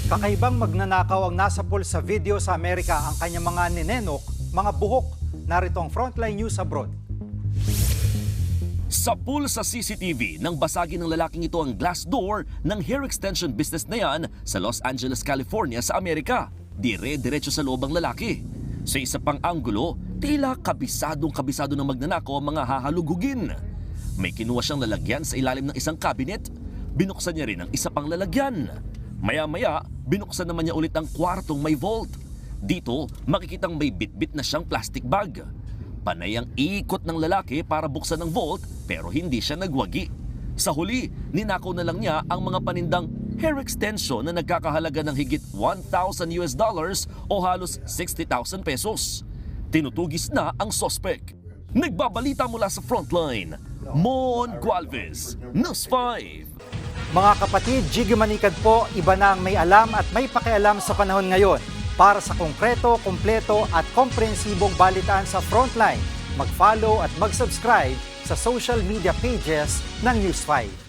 Kakaibang magnanakaw ang nasapul sa video sa Amerika ang kanyang mga ninenok, mga buhok. Narito ang Frontline News Abroad. Sapul sa CCTV nang basagin ng lalaking ito ang glass door ng hair extension business na yan sa Los Angeles, California sa Amerika. Dire-diretso sa loob ang lalaki. Sa isa pang anggulo, tila kabisado ng magnanakaw ang mga hahalugugin. May kinuha siyang lalagyan sa ilalim ng isang cabinet. Binuksan niya rin ang isa pang lalagyan. Maya-maya, binuksan naman niya ulit ang kwartong may vault. Dito, makikitang may bitbit na siyang plastic bag. Panay ang ikot ng lalaki para buksan ang vault pero hindi siya nagwagi. Sa huli, ninakaw na lang niya ang mga panindang hair extension na nagkakahalaga ng higit $1,000 o halos 60,000 pesos. Tinutugis na ang sospek. Nagbabalita mula sa Frontline, Mon Gualvez, News 5. Mga kapatid, Jiggy Manikad po, iba na ang may alam at may pakialam sa panahon ngayon. Para sa konkreto, kumpleto at komprehensibong balitaan sa Frontline, mag-follow at mag-subscribe sa social media pages ng News 5.